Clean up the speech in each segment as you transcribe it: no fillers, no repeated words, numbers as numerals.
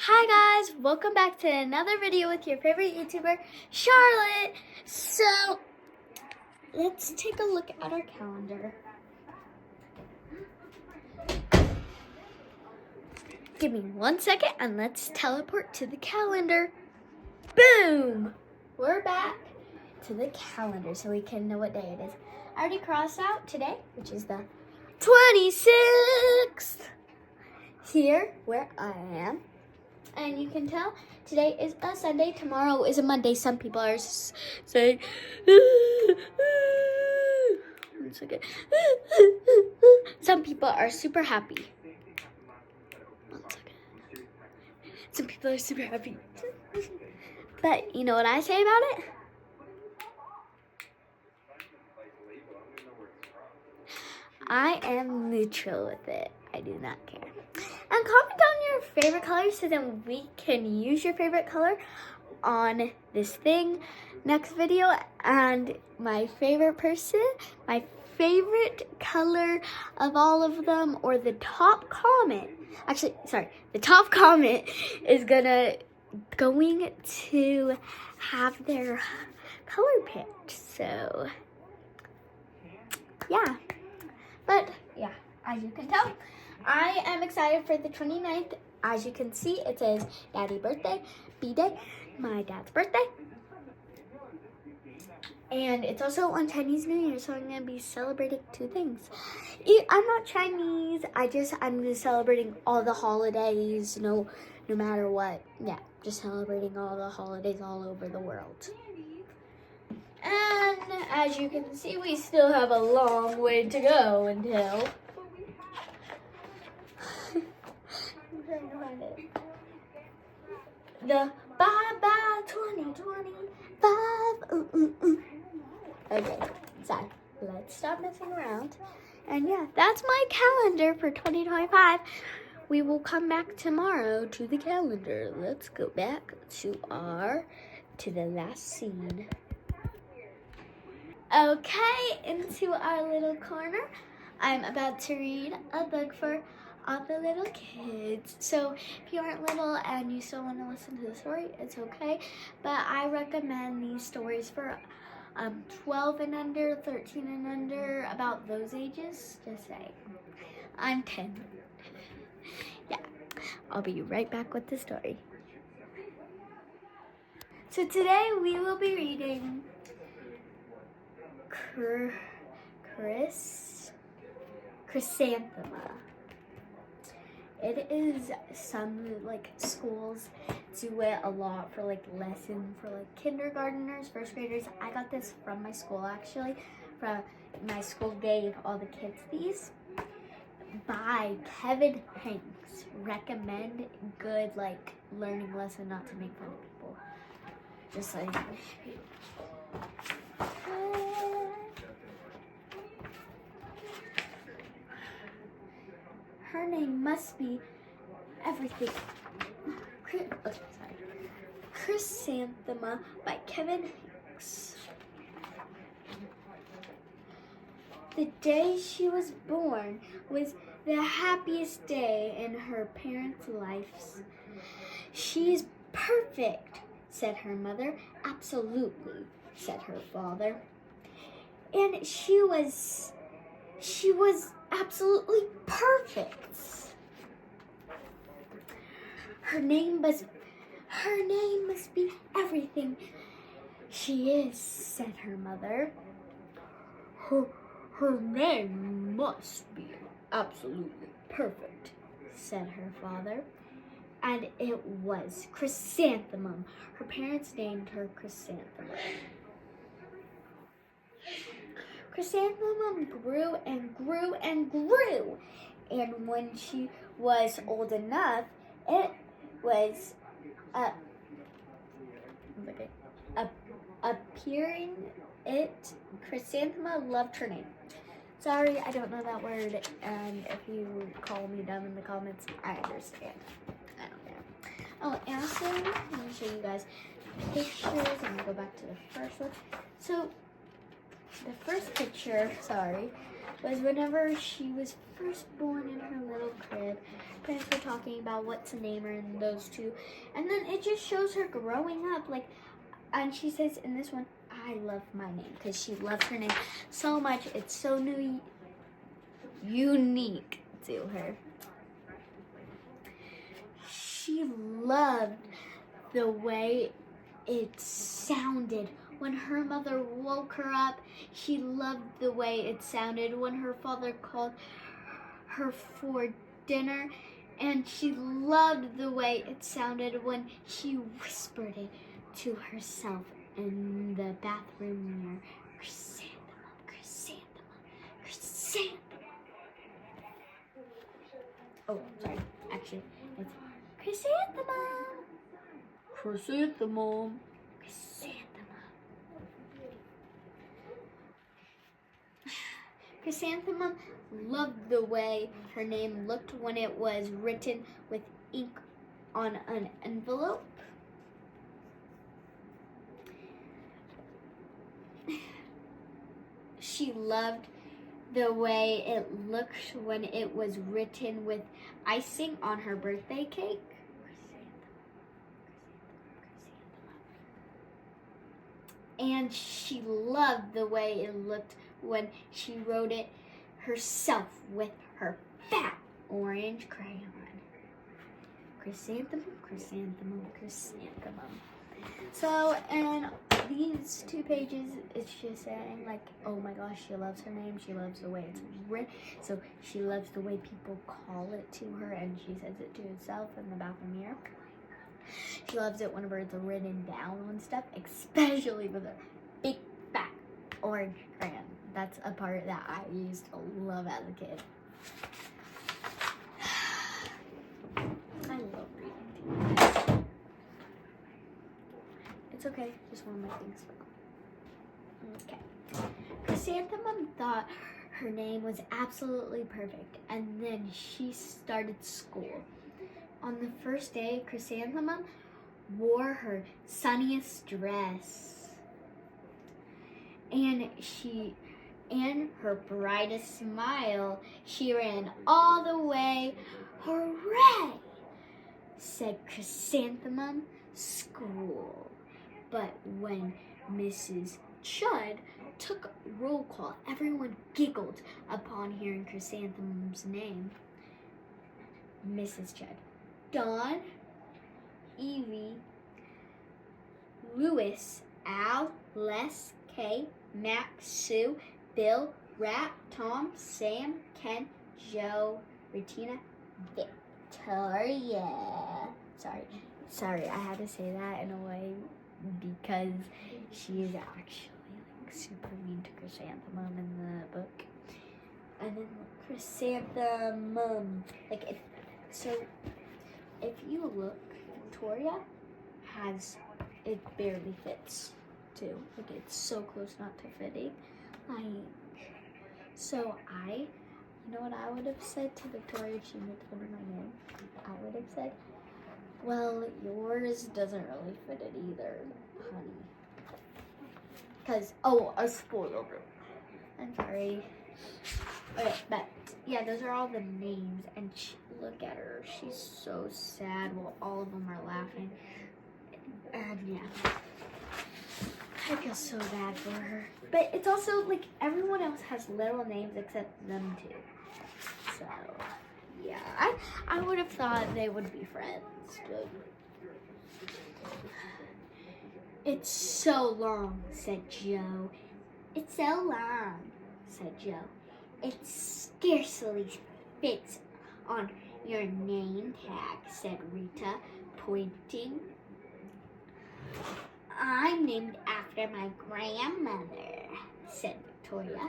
Hi guys, welcome back to another video with your favorite YouTuber, Charlotte. So, let's take a look at our calendar. Give me 1 second and let's teleport to the calendar. Boom! We're back to the calendar so we can know what day it is. I already crossed out today, which is the 26th. Here, where I am. And you can tell today is a Sunday, tomorrow is a Monday. Some people are saying, one second. Some people are super happy. 1 second. Some people are super happy. But you know what I say about it? I am neutral with it. I do not care. And comment down your favorite color so then we can use your favorite color on this thing next video. And my favorite person, my favorite color of all of them, or the top comment, the top comment is going to have their color picked. So yeah. But yeah, as you can tell, I am excited for the 29th. As you can see, it says Daddy birthday, B-Day, my dad's birthday. And it's also on Chinese New Year, so I'm going to be celebrating two things. I'm not Chinese, I'm just celebrating all the holidays, no matter what. Yeah, just celebrating all the holidays all over the world. And as you can see, we still have a long way to go until the bye-bye 2025. Okay, sorry. Let's stop messing around. And yeah, that's my calendar for 2025. We will come back tomorrow to the calendar. Let's go back to the last scene. Okay, into our little corner. I'm about to read a book for all the little kids. So if you aren't little and you still want to listen to the story, it's okay. But I recommend these stories for 12 and under, 13 and under, about those ages. Just saying. I'm 10. Yeah, I'll be right back with the story. So today we will be reading Chrysanthema. It is some schools do it a lot for lesson for kindergartners, first graders. I got this from my school actually. From my school gave all the kids these by Kevin Hanks. Recommend good learning lesson, not to make fun of people. Just like her name must be everything. Chrysanthema by Kevin Hanks. The day she was born was the happiest day in her parents' lives. She's perfect, said her mother. Absolutely, said her father. And she was absolutely perfect. Her name must be everything she is, said her mother. Her name must be absolutely perfect, said her father. And it was Chrysanthemum. Her parents named her Chrysanthemum. Chrysanthemum grew and grew and grew. And when she was old enough, it was appearing. Chrysanthema loved her name. Sorry, I don't know that word, and if you call me dumb in the comments, I understand. I don't care. Oh, and also, let me show you guys pictures. I'm gonna go back to the first one. So, the first picture, was whenever she was first born in her little crib. Parents were talking about what to name her and those two. And then it just shows her growing up. Like, and she says in this one, I love my name, because she loves her name so much. It's so unique to her. She loved the way it sounded when her mother woke her up. She loved the way it sounded when her father called her for dinner. And she loved the way it sounded when she whispered it to herself in the bathroom mirror. Chrysanthemum, chrysanthemum, chrysanthemum. Oh, sorry. Actually, it's chrysanthemum. Chrysanthemum. Chrysanthemum. Chrysanthemum loved the way her name looked when it was written with ink on an envelope. She loved the way it looked when it was written with icing on her birthday cake. And she loved the way it looked when she wrote it herself with her fat orange crayon. Chrysanthemum, chrysanthemum, chrysanthemum. So, in these 2 pages, it's just saying, like, oh my gosh, she loves her name. She loves the way it's written. So, she loves the way people call it to her, and she says it to herself in the bathroom mirror. She loves it whenever it's written down on stuff, especially with a big, fat orange crayon. That's a part that I used to love as a kid. I love reading. It's okay, just one of my things. Okay. Chrysanthemum thought her name was absolutely perfect, and then she started school. On the first day, Chrysanthemum wore her sunniest dress, and her brightest smile. She ran all the way. Hooray! Said Chrysanthemum. School. But when Mrs. Chud took roll call, everyone giggled upon hearing Chrysanthemum's name. Mrs. Chud. Don, Evie, Louis, Al, Les, Kay, Max, Sue, Bill, Rat, Tom, Sam, Ken, Joe, Regina, Victoria. Sorry, I had to say that in a way because she is actually like super mean to Chrysanthemum in the book. And then Chrysanthemum, like if you look, Victoria it barely fits too. Like it's so close not to fitting. You know what I would have said to Victoria if she made fun of my name? I would have said, well, yours doesn't really fit it either, honey. Because, I spoiled it. I'm sorry. Okay, but yeah, those are all the names, and look at her. She's so sad while all of them are laughing. And yeah, I feel so bad for her. But it's also like everyone else has little names except them two. So yeah, I would have thought they would be friends, but it's so long, said Joe. It's so long, said Joe. It scarcely fits on your name tag, said Rita, pointing. I'm named after my grandmother, said Victoria.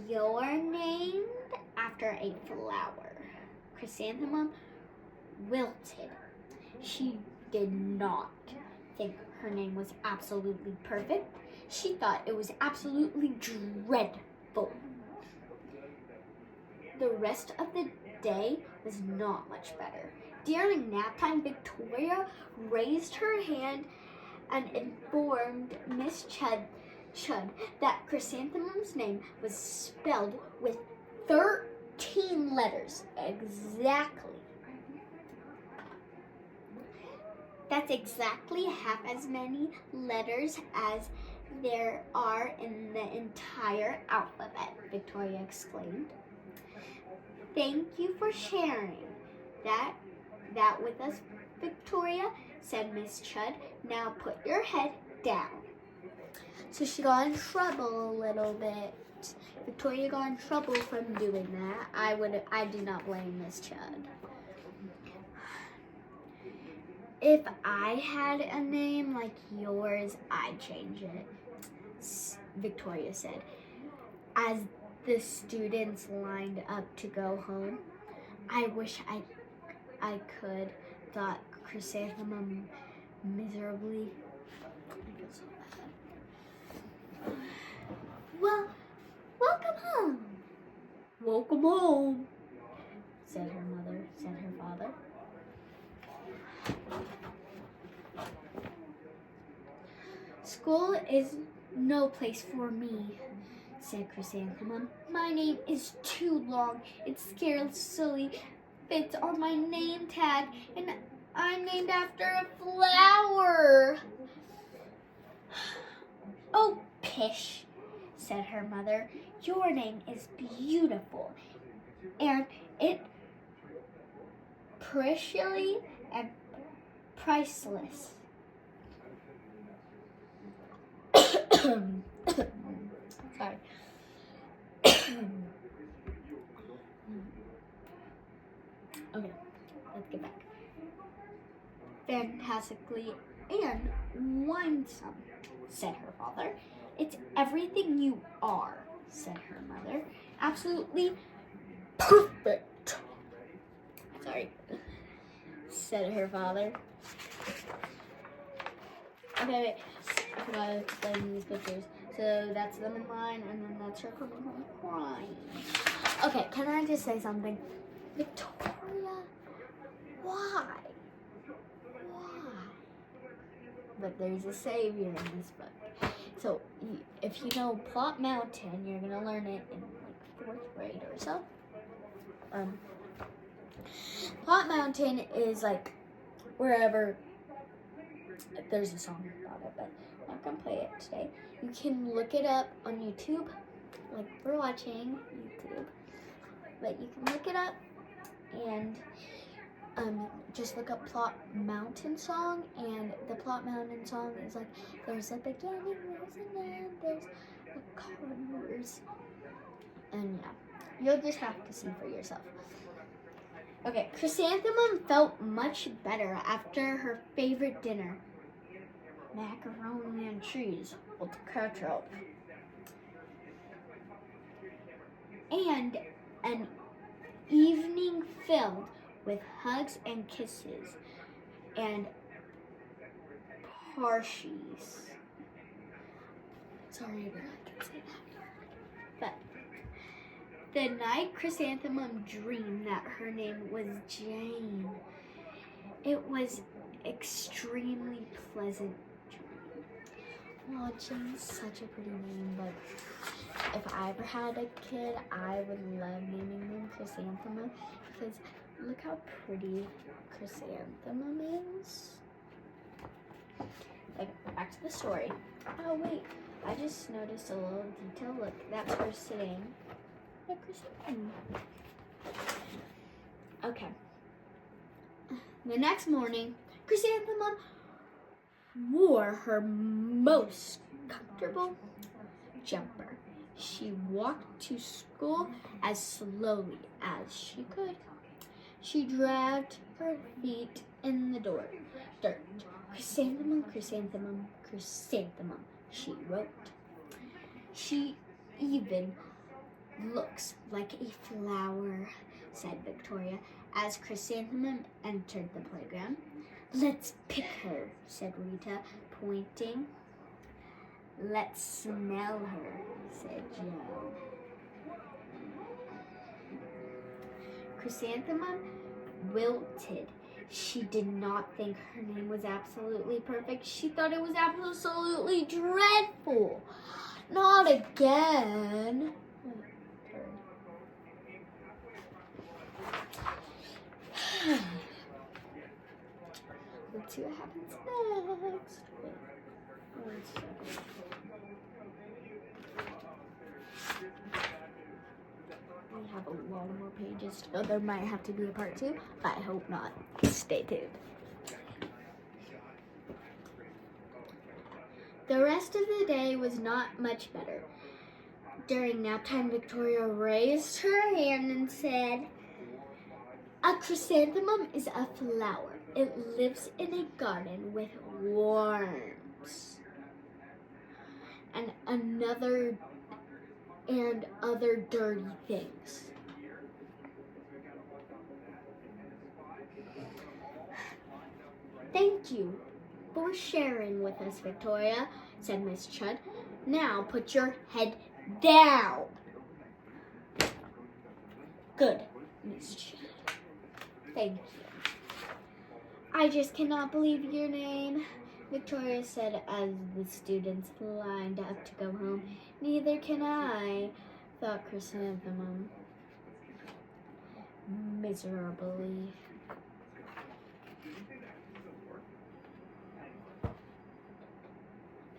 You're named after a flower. Chrysanthemum wilted. She did not think her name was absolutely perfect. She thought it was absolutely dreadful. The rest of the day was not much better. During nap time, Victoria raised her hand and informed Miss Chud Chud that Chrysanthemum's name was spelled with 13 letters exactly. That's exactly half as many letters as there are in the entire alphabet, Victoria exclaimed. Thank you for sharing that with us, Victoria, said Miss Chud. Now put your head down. So she got in trouble a little bit. Victoria got in trouble from doing that. I do not blame Miss Chud. If I had a name like yours, I'd change it, Victoria said, as the students lined up to go home. I wish I could, thought Chrysanthemum miserably. I feel so bad. Well, welcome home. Welcome home, said her father. School is no place for me, said Chrysanthemum. My name is too long. It scarcely fits on my name tag, and I'm named after a flower. Oh, pish, said her mother. Your name is beautiful, and it precious and priceless. Sorry. Okay, let's get back. Fantastically and winsome, said her father. It's everything you are, said her mother. Absolutely perfect. Sorry, said her father. Okay, wait. I forgot to explain these pictures. So that's them in line, and then that's her coming home crying. Okay, can I just say something? Victoria, why? But there's a savior in this book. So if you know Plot Mountain, you're gonna learn it in like 4th grade or so. Plot Mountain is like wherever. There's a song about it, but I'm not gonna play it today. You can look it up on YouTube, like we're watching YouTube, but you can look it up and just look up Plot Mountain song, and the Plot Mountain song is like, there's a beginning, there's an end, there's a cars, and yeah, you'll just have to see for yourself. Okay, Chrysanthemum felt much better after her favorite dinner, macaroni and cheese with ketchup, and an evening filled with hugs and kisses and parties. Sorry, but I can say that. But the night Chrysanthemum dreamed that her name was Jane. It was extremely pleasant dream. Well, Jane's such a pretty name, but if I ever had a kid, I would love naming them Chrysanthemum, because look how pretty Chrysanthemum is. Like, back to the story. Oh wait, I just noticed a little detail. Look, that's her sitting. Like Chrysanthemum. Okay. The next morning, Chrysanthemum wore her most comfortable jumper. She walked to school as slowly as she could. She dragged her feet in the dirt. Chrysanthemum, chrysanthemum, chrysanthemum, she wrote. She even looks like a flower, said Victoria, as Chrysanthemum entered the playground. Let's pick her, said Rita, pointing. Let's smell her, said Joe. Chrysanthemum wilted. She did not think her name was absolutely perfect. She thought it was absolutely dreadful. Not again. Let's see what happens next. We have a lot more pages to go. There might have to be a part 2, but I hope not. Stay tuned. The rest of the day was not much better. During nap time, Victoria raised her hand and said, "A chrysanthemum is a flower. It lives in a garden with worms and other dirty things." "Thank you for sharing with us, Victoria," said Miss Chud. "Now put your head down." "Good, Miss Chud. Thank you." "I just cannot believe your name," Victoria said as the students lined up to go home. "Neither can I," thought Chrysanthemum miserably.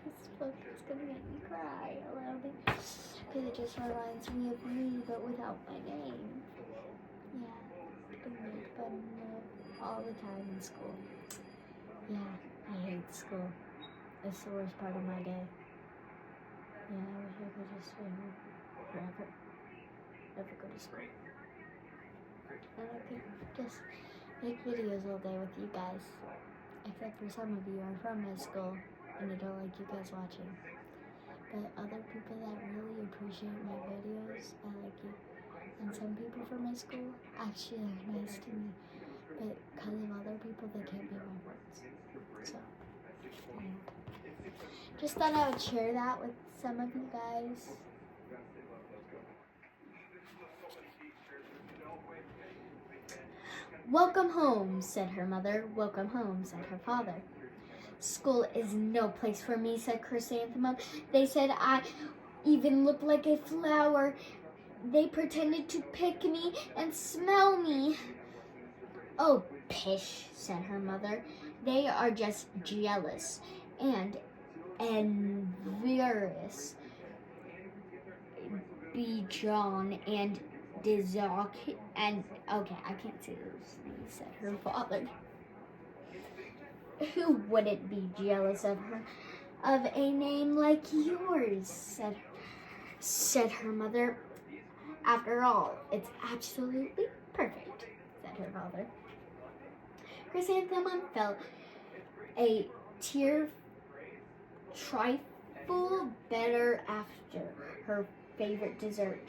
This book is gonna make me cry a little bit because it just reminds me of me, but without my name. Yeah, I make fun of all the time in school. Yeah, I hate school. It's the worst part of my day. Yeah, I wish I could just stay home forever. Never go to school. And I could just make videos all day with you guys. Except for some of you are from my school and I don't like you guys watching. But other people that really appreciate my videos, I like you. And some people from my school actually are nice to me. But because of other people, they can't be my friends. So, yeah. Just thought I would share that with some of you guys. "Welcome home," said her mother. "Welcome home," said her father. "School is no place for me," said Chrysanthemum. "They said I even looked like a flower. They pretended to pick me and smell me." "Oh, pish," said her mother. "They are just jealous and envious. Bijan and Dizak and..." Okay, I can't say those things, said her father. "Who wouldn't be jealous of her, of a name like yours," said her mother. "After all, it's absolutely perfect," said her father. Chrysanthemum felt a trifle better after her favorite dessert,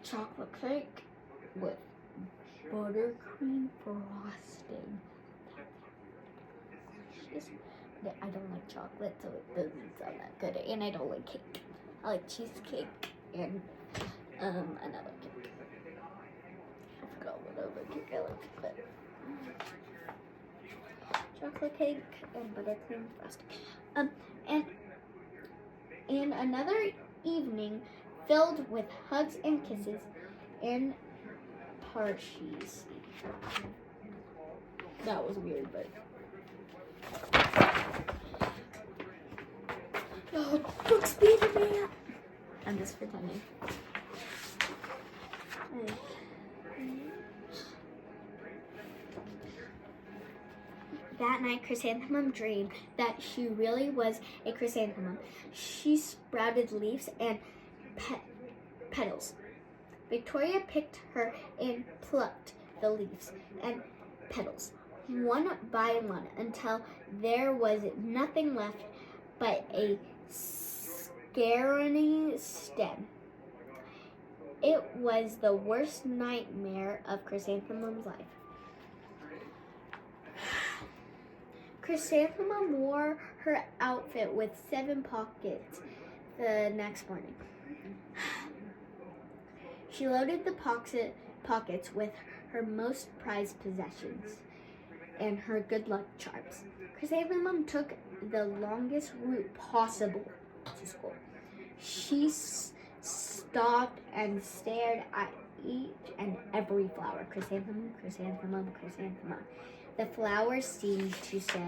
chocolate cake with buttercream frosting. I don't like chocolate, so it doesn't sound that good. And I don't like cake. I like cheesecake and another cake. I forgot what other cake I like, but chocolate cake and buttercream frosting. And another evening filled with hugs and kisses and parties. That was weird, but oh, Brooks beating me up. I'm just pretending. That night, Chrysanthemum dreamed that she really was a chrysanthemum. She sprouted leaves and petals. Victoria picked her and plucked the leaves and petals, one by one, until there was nothing left but a scary stem. It was the worst nightmare of Chrysanthemum's life. Chrysanthemum wore her outfit with 7 pockets the next morning. She loaded the pockets with her most prized possessions and her good luck charms. Chrysanthemum took the longest route possible to school. She stopped and stared at each and every flower. Chrysanthemum, chrysanthemum, chrysanthemum. The flowers seemed to say,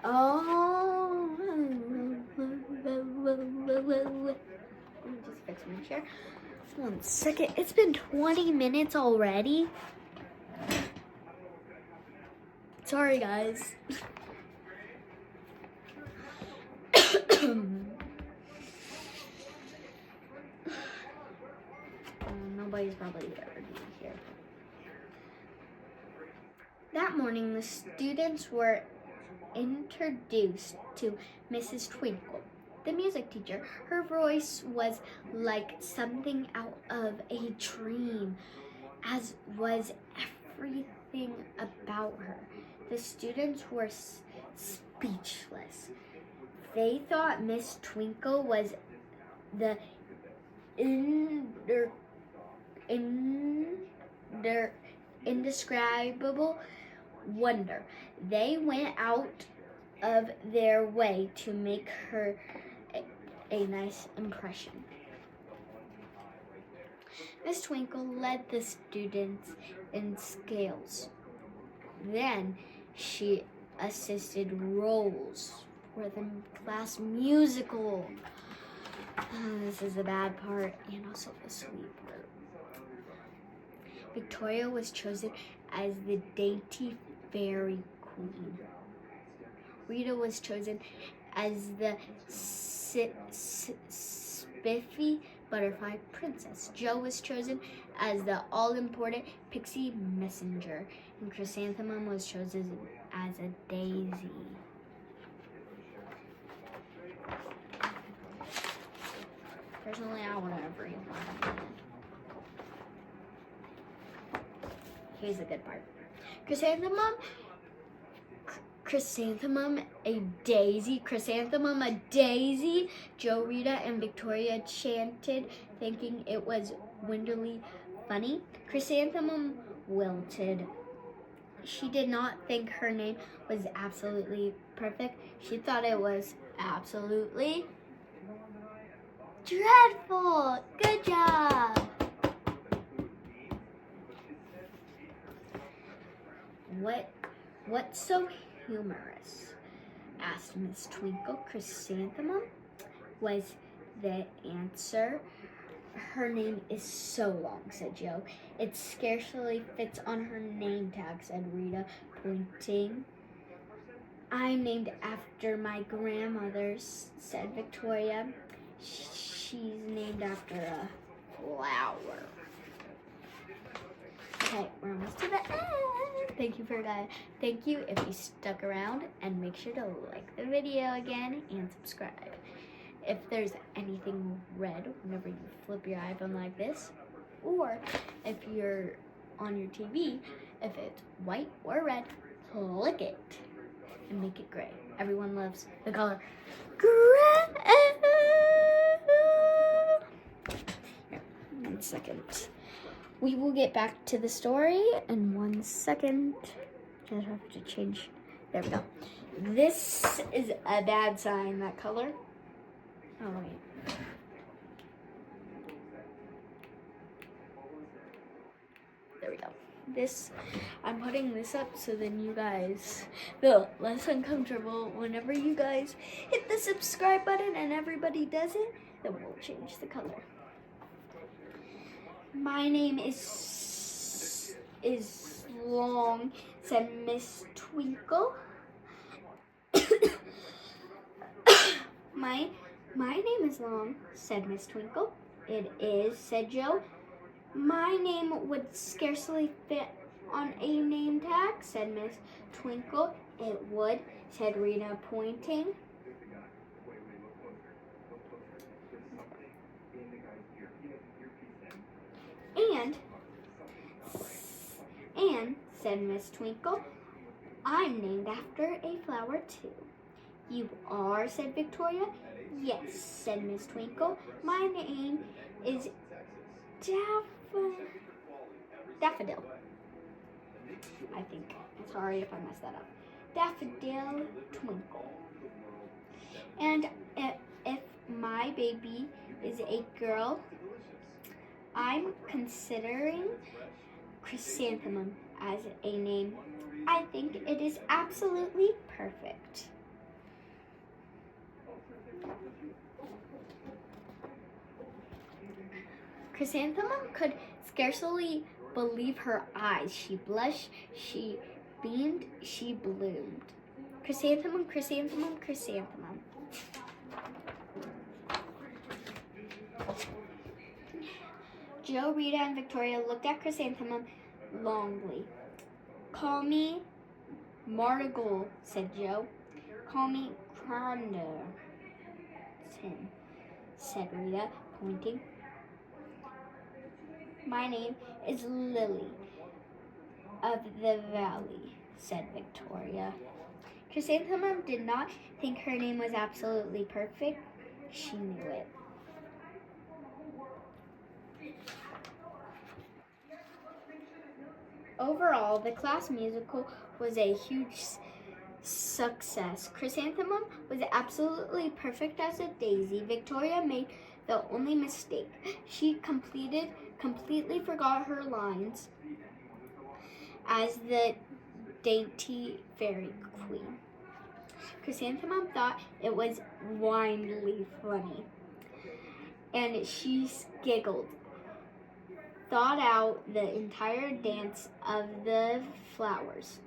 oh, let me just fix my chair. 1 second. It's been 20 minutes already. Sorry, guys. Nobody's probably here. That morning, the students were introduced to Mrs. Twinkle, the music teacher. Her voice was like something out of a dream, as was everything about her. The students were speechless. They thought Miss Twinkle was the indescribable wonder. They went out of their way to make her a nice impression. Miss Twinkle led the students in scales. Then she assisted roles for the class musical. This is the bad part and also the sweet part. Victoria was chosen as the dainty fairy queen. Rita was chosen as the spiffy butterfly princess. Jo was chosen as the all-important pixie messenger. And Chrysanthemum was chosen as a daisy. Personally, I want every one. Here's the good part. Chrysanthemum, a daisy. Chrysanthemum, a daisy. Jo, Rita, and Victoria chanted, thinking it was windily funny. Chrysanthemum wilted. She did not think her name was absolutely perfect. She thought it was absolutely dreadful. Good job. What's so humorous? Asked Miss Twinkle. Chrysanthemum was the answer. Her name is so long, said Jo. It scarcely fits on her name tag, said Rita, pointing. I'm named after my grandmother, said Victoria. She's named after a flower. Okay, we're almost to the end. Thank you if you stuck around, and make sure to like the video again and subscribe. If there's anything red whenever you flip your iPhone like this, or if you're on your TV, if it's white or red, click it and make it gray. Everyone loves the color gray. Here, 1 second. We will get back to the story in 1 second. I have to change. There we go. This is a bad sign, that color. Oh, wait. There we go. I'm putting this up so then you guys feel less uncomfortable. Whenever you guys hit the subscribe button and everybody does it, then we'll change the color. My name is long, said Miss Twinkle. My name is long, said Miss Twinkle. It is, said Jo. My name would scarcely fit on a name tag, said Miss Twinkle. It would, said Rita, pointing. And, said Miss Twinkle, I'm named after a flower too. You are, said Victoria. Yes, said Miss Twinkle. My name is Daffodil. I think. Sorry if I messed that up. Daffodil Twinkle. And if my baby is a girl, I'm considering Chrysanthemum as a name. I think it is absolutely perfect. Chrysanthemum could scarcely believe her eyes. She blushed, she beamed, she bloomed. Chrysanthemum, chrysanthemum, chrysanthemum. Joe, Rita, and Victoria looked at Chrysanthemum longly. "Call me Marigold," said Joe. "Call me Crandon," said Rita, pointing. "My name is Lily of the Valley," said Victoria. Chrysanthemum did not think her name was absolutely perfect. She knew it. Overall, the class musical was a huge success. Chrysanthemum was absolutely perfect as a daisy. Victoria made the only mistake. She completely forgot her lines as the dainty fairy queen. Chrysanthemum thought it was wildly funny, and she giggled, thought out the entire dance of the flowers.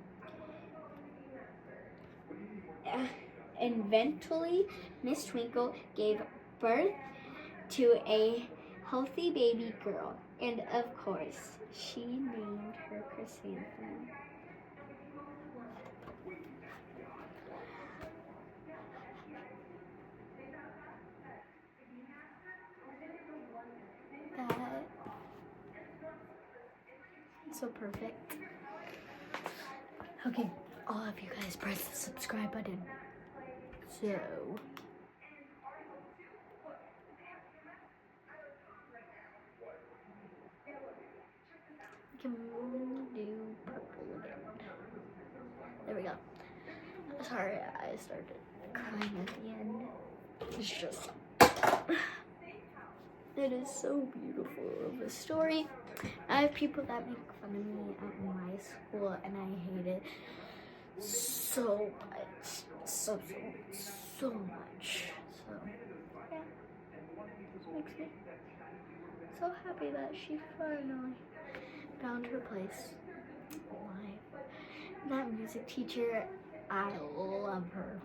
Eventually, Miss Twinkle gave birth to a healthy baby girl, and of course, she named her Chrysanthemum. That's so perfect. Okay, all of you guys press the subscribe button. So, can we do purple again? There we go. Sorry, I started crying at the end. It's just, it is so beautiful of a story. I have people that make fun of me at my school, and I hate it so much. So much. So, yeah. It makes me so happy that she finally found her place in life. That music teacher, I love her.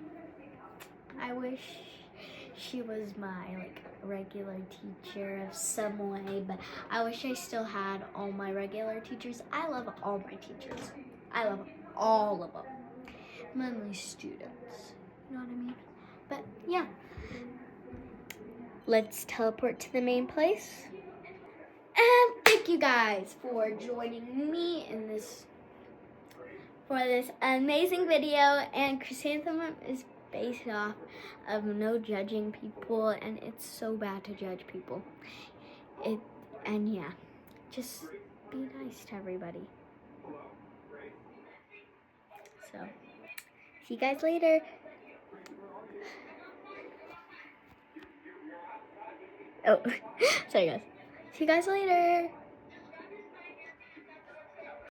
I wish she was my regular teacher of some way, but I wish I still had all my regular teachers. I love all my teachers. I love all of them. Mainly students. You know what I mean? But yeah. Let's teleport to the main place. And thank you guys for joining me in this amazing video. And Chrysanthemum is based off of no judging people, and it's so bad to judge people. And yeah, just be nice to everybody. So, see you guys later. Oh, sorry guys. See you guys later.